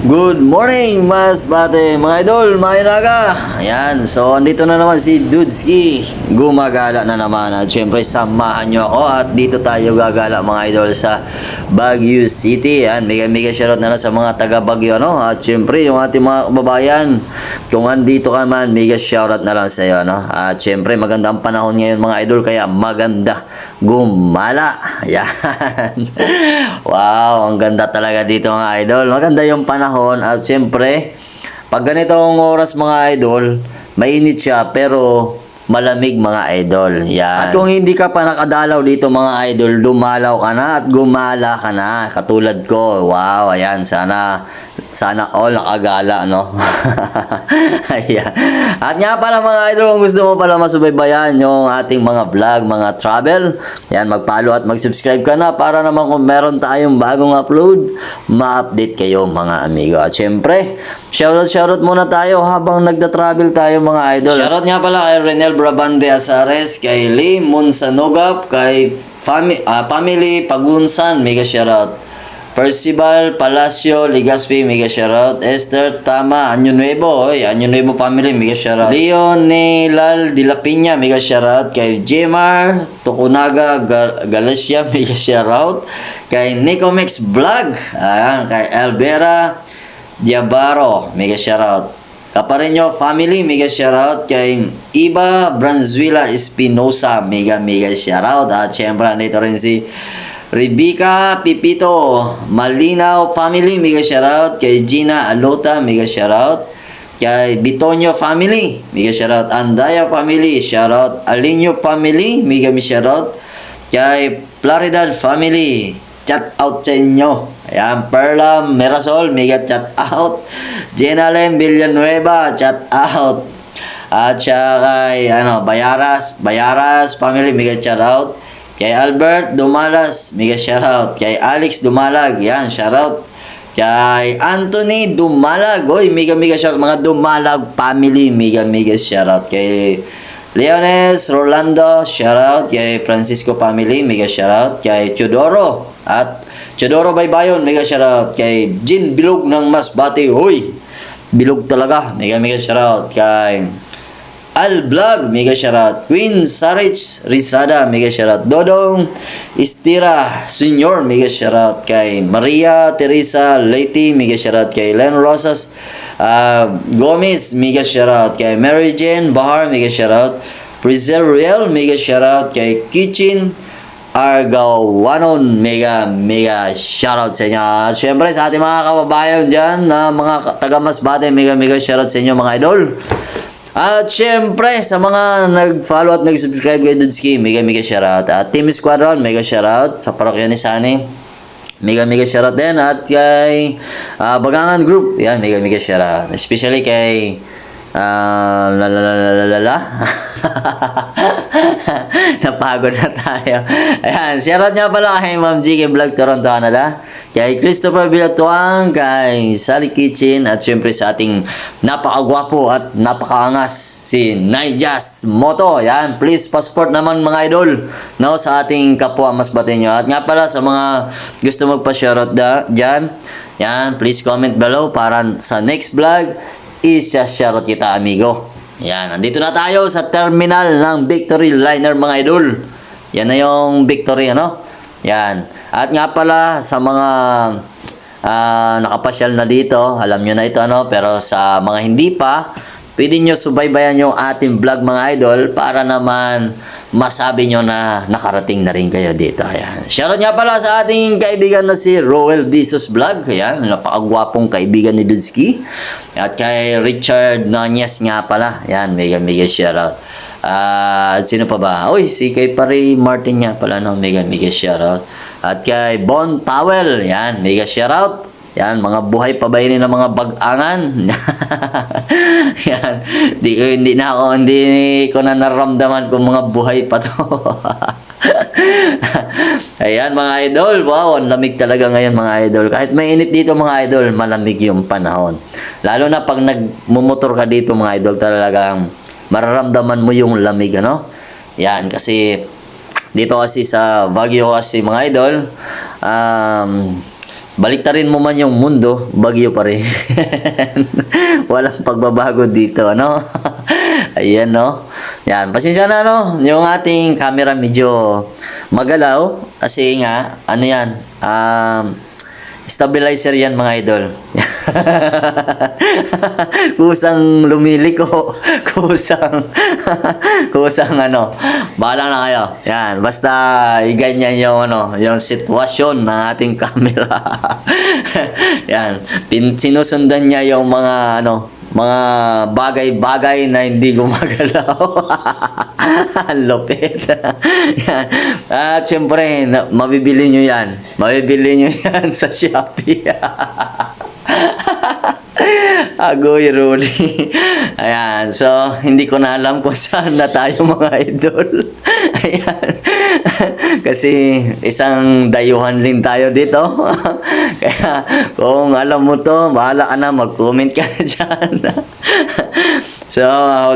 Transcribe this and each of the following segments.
Good morning, mas bate mga idol, mga inaga. Ayan, so andito na naman si Dudski. Gumagala na naman at syempre samahan nyo ako at dito tayo gagala mga idol sa Baguio City. Ayan, mega shoutout na lang sa mga taga Baguio, no? At syempre yung ating mga kababayan, kung andito ka man, mega shoutout na lang sa iyo, no? At syempre maganda ang panahon ngayon mga idol, kaya maganda gumala. Ayan. Wow, ang ganda talaga dito mga idol. Maganda yung panahon at syempre, pag ganitong oras mga idol, mainit siya pero malamig mga idol. Yan. At kung hindi ka pa nakadalaw dito mga idol, dumalaw ka na at gumala ka na. Katulad ko. Wow, ayan. Sana all nakagala, no? Ayan. At nga pala mga idol, kung gusto mo pala masubaybayan yung ating mga vlog, mga travel, yan, mag-follow at mag-subscribe ka na para naman kung meron tayong bagong upload, ma-update kayo mga amigo. At syempre, shoutout muna tayo habang nagda-travel tayo mga idol. Shoutout nga pala kay Renel Brabande Azares, kay Lee Monsanogap, kay Family Pagunsan, mega shoutout. Percival Palacio Ligaspi, mega shoutout. Esther Tama Año Nuevo, Año Nuevo family, mega shoutout. Leon Nilal de la Piña, mega shoutout. Kay Jemar Tokunaga Galicia, mega shoutout. Kay Nicomex Vlog, ayan, kay Alvera Diabaro, mega shoutout. Kapareño family, mega shoutout. Kay Iba Branzuela Espinosa, mega shoutout. At syempre nandito rin si Rebecca Pipito Malinaw family, mega shoutout. Kay Gina Alota, mega shoutout. Kay Bitonio family, mega shoutout. Andaya family, shoutout. Alinyo family, mega shoutout. Kay Plaridad family, chat out sa inyo. Ayan, Perla Merasol, mega chat out. Jenalen Villanueva, chat out. At siya kay Bayaras family, mega chat out. Kay Albert Dumalas, mega shoutout. Kay Alex Dumalag, yan, shoutout. Kay Anthony Dumalag, mega shoutout. Mga Dumalag family, mega shoutout. Kay Leones Rolando, shoutout. Kay Francisco family, mega shoutout. Kay Chodoro Baybayon, mega shoutout. Kay Jin Bilog ng Masbate, bilog talaga, mega shoutout. Kay Al Vlog, mega shoutout. Queen Sarich Rizada, mega shoutout. Dodong Istira Senior, mega shoutout. Kay Maria Teresa Leti, mega shoutout. Kay Len Rosas Gomez, mega shoutout. Kay Mary Jane Bahar, mega shoutout. Preserriel, mega shoutout. Kay Kitchen Argawanon, mega shoutout sa inyo. At syempre sa ating mga kababayan dyan na mga taga Masbate, mega shoutout sa inyo mga idol. At syempre, sa mga nag-follow at nag-subscribe kay Dudski, mega shoutout. At Team Squadron, mega shoutout. Sa parokya ni Sani, mega shoutout din. At kay Bagangan Group, yan, mega shoutout. Especially kay napagod na tayo. Ayan, shoutout niya pala kay Ma'am G, kay Vlog Toronto, Canada. Kay Christopher Villatuang, kay Sally Kitchen, at syempre sa ating napakagwapo at napakaangas si Naijas Moto. Yan, please passport naman mga idol, no, sa ating kapwa Masbate nyo. At nga pala sa mga gusto magpa-shoutout dyan, yan, please comment below para sa next vlog isa-shoutout kita amigo. Yan, nandito na tayo sa terminal ng Victory Liner mga idol. Yan na yung Victory, ano? Yan. At nga pala sa mga nakapasyal na dito, alam nyo na ito, ano, pero sa mga hindi pa, pwede nyo subaybayan yung ating vlog mga idol para naman masabi nyo na nakarating na rin kayo dito. Ayan. Shoutout nga pala sa ating kaibigan na si Roel Disos Vlog. Ayan, napakagwapong kaibigan ni Dudski. At kay Richard Nunez nga pala. Ayan, mega shoutout. At sino pa ba? Si kay Pare Martin nga pala, no? Mega shoutout. At kay Bon Towel, yan, mega shoutout. Yan, mga buhay pa ba yun ng mga bag-angan? Yan, hindi ko na naramdaman kung mga buhay pa to. Ayan mga idol, wow, ang lamig talaga ngayon mga idol. Kahit mainit dito mga idol, malamig yung panahon. Lalo na pag nagmumotor ka dito mga idol, talagang mararamdaman mo yung lamig, ano? Yan, kasi dito kasi sa Baguio kasi mga idol, baliktarin mo man yung mundo, bagyo pa rin. Walang pagbabago dito, ano? Ayan, no? Yan, pasensya na, no? Yung ating camera medyo magalaw. Kasi nga, ano yan? Stabilizer yan, mga idol. Kusang lumiliko. Kusang ano. Bahala na kayo. Yan, basta iganyan yung ano, yung sitwasyon ng ating camera. Yan, sinusundan niya yung mga ano, mga bagay-bagay na hindi gumagalaw. Ang lupit. Yan. At syempre, mabibili nyo yan. Mabibili nyo yan sa Shopee. Agoy, Rudy. Ayan. So, hindi ko na alam kung saan na tayo, mga idol. Ayan. Kasi isang dayuhan din tayo dito. Kaya kung alam mo to, bahala ka na, mag-comment ka na dyan. So,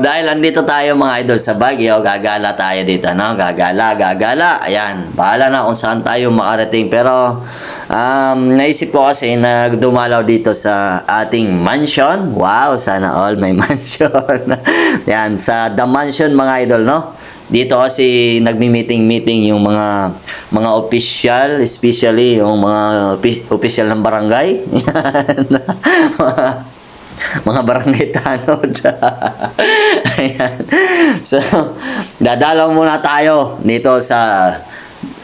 dahil andito tayo, mga idol, sa Baguio, gagala tayo dito, no? Gagala. Ayan, bahala na kung saan tayo makarating. Pero, naisip ko kasi na dumalaw dito sa ating mansion. Wow, sana all may mansion. Yan, sa The Mansion, mga idol, no? Dito kasi nagmi-meeting yung mga official, especially yung mga official ng barangay. Mga barangay tanod. Ayan. So, dadalaw muna tayo dito sa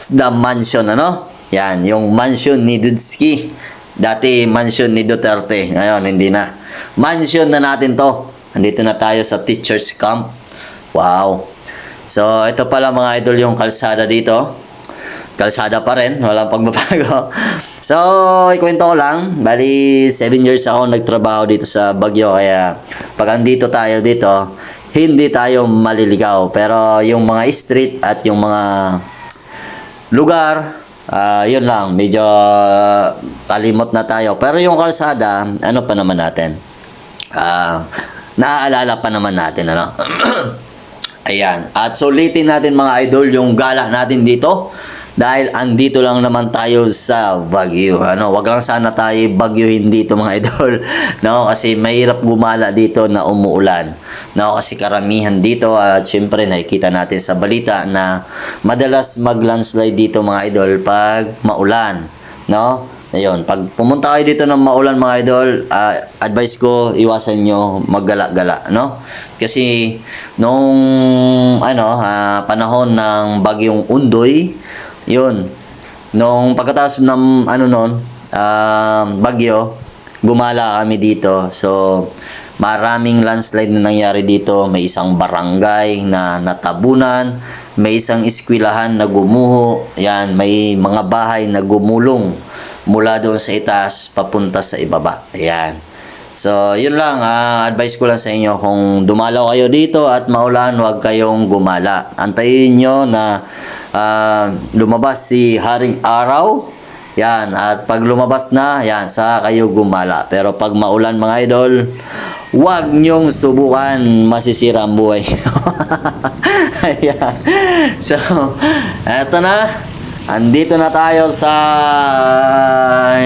The Mansion, ano? Yan, yung mansion ni Dudski. Dati mansion ni Duterte. Ngayon, hindi na. Mansion na natin to. Andito na tayo sa teacher's camp. Wow. So, ito pala, mga idol, yung kalsada dito. Kalsada pa rin, walang pagbabago. So, ikwento ko lang, bali 7 years ako nagtrabaho dito sa Baguio, kaya pag andito tayo dito, hindi tayo maliligaw. Pero yung mga street at yung mga lugar, yun lang, medyo kalimot na tayo. Pero yung kalsada, ano pa naman natin? Naaalala pa naman natin, ano? Ayan, at sulitin natin, mga idol, yung gala natin dito. Dahil andito lang naman tayo sa Baguio. Ano, wag lang sana tayo bagyuhin dito, mga idol. No, kasi mahirap gumala dito na umuulan. No, kasi karamihan dito at syempre nakikita natin sa balita na madalas mag-landslide dito, mga idol, pag maulan. No? Ayun, pag pumunta kayo dito ng maulan, mga idol, advice ko, iwasan nyo maggala-gala, no? Kasi nung panahon ng bagyong Undoy, yun, nung pagkatapos ng bagyo, gumala kami dito. So, maraming landslide na nangyari dito. May isang barangay na natabunan, may isang eskwelahan na gumuho, yan, may mga bahay na gumulong mula doon sa itaas papunta sa ibaba. Ayan. So, yun lang, advice ko lang sa inyo, kung dumalaw kayo dito at maulan, huwag kayong gumala. Antayin nyo na lumabas si Haring Araw. Yan, at pag lumabas na, yan, saka kayo gumala. Pero pag maulan, mga idol, huwag nyong subukan, masisira ang buhay. Ayan. So, eto na. Andito na tayo sa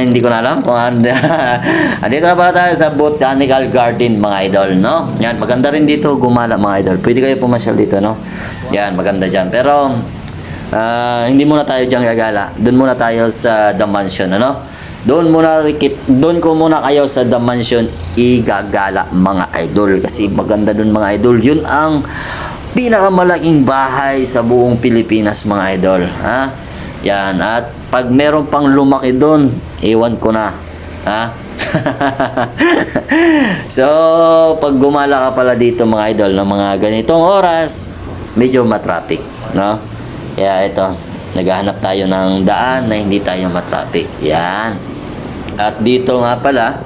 hindi ko na alam kung andito na pala tayo sa Botanical Garden, mga idol, no? Yan, maganda rin dito gumala, mga idol. Pwede kayo pumasyal dito, no? Yan, maganda dyan. Pero hindi muna tayo dyan gagala. Doon muna tayo sa The Mansion, ano? Doon ko muna kayo sa The Mansion igagala, mga idol. Kasi maganda doon, mga idol. Yun ang pinakamalaking bahay sa buong Pilipinas, mga idol. Ha? Yan, at pag meron pang lumaki doon, ewan ko na. Ha? So, pag gumala ka pala dito, mga idol, ng mga ganitong oras, medyo matraffic, no? Kaya ito, naghahanap tayo ng daan na hindi tayo matraffic. Yan. At dito nga pala,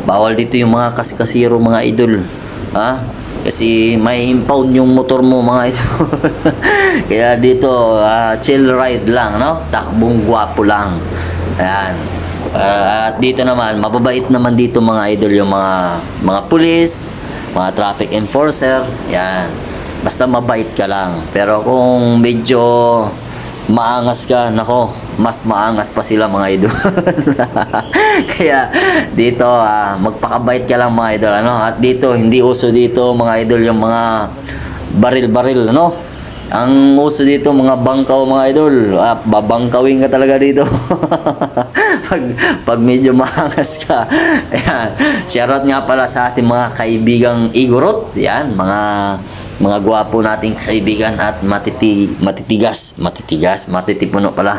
bawal dito yung mga kaskasiro, mga idol. Ha? Kasi may impound yung motor mo, mga idol. Kaya dito, chill ride lang, no? Takbong gwapo lang. Ayan. At dito naman, mababait naman dito, mga idol, yung mga pulis, mga traffic enforcer. Yan. Basta mabait ka lang. Pero kung medyo maangas ka, nako, mas maangas pa sila mga idol. Kaya dito magpakabait ka lang mga idol, ano? At dito hindi uso dito mga idol yung mga baril-baril, ano? Ang uso dito mga bangkaw mga idol. Babangkawin ka talaga dito. pag medyo maangas ka. Ayan. Shoutout nga pala sa ating mga kaibigang Igorot. Yan, mga gwapo nating kaibigan at matitipuno pala.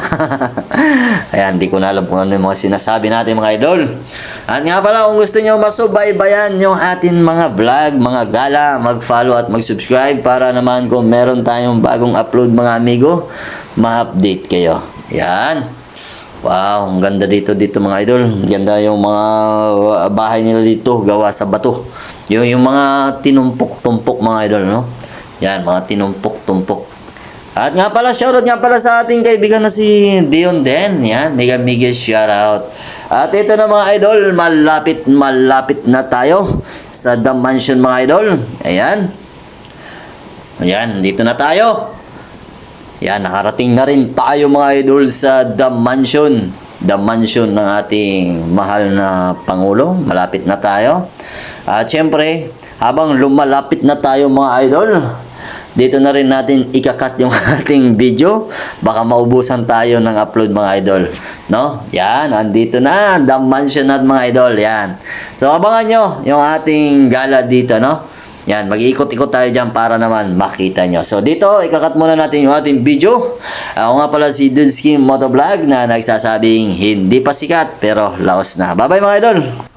Ayan, di ko na alam kung ano yung mga sinasabi natin mga idol. At nga pala, kung gusto nyo masubaybayan yung ating mga vlog, mga gala, mag-follow at mag-subscribe para naman kung meron tayong bagong upload mga amigo, ma-update kayo. Ayan. Wow, ang ganda dito mga idol. Ganda yung mga bahay nila dito, gawa sa bato. Yung mga tinumpok-tumpok mga idol, no? Yan, mga tinumpok-tumpok. At nga pala, shoutout nga pala sa ating kaibigan na si Dion Den. Yan, mega shoutout. At ito na mga idol, malapit na tayo sa The Mansion mga idol. Ayan. Ayan, dito na tayo. Yan, nakarating na rin tayo mga idol sa The Mansion. The Mansion ng ating mahal na Pangulo. Malapit na tayo. At syempre, habang lumalapit na tayo mga idol, dito na rin natin ikakat yung ating video. Baka maubusan tayo ng upload mga idol. No? Yan, andito na. The Mansion at mga idol. Yan. So, abangan nyo yung ating gala dito, no? Yan, mag-iikot-ikot tayo dyan para naman makita nyo. So, dito, ikakat muna natin yung ating video. Ako nga pala si Dudsky Motovlog na nagsasabing hindi pa sikat pero laos na. Bye-bye mga idol!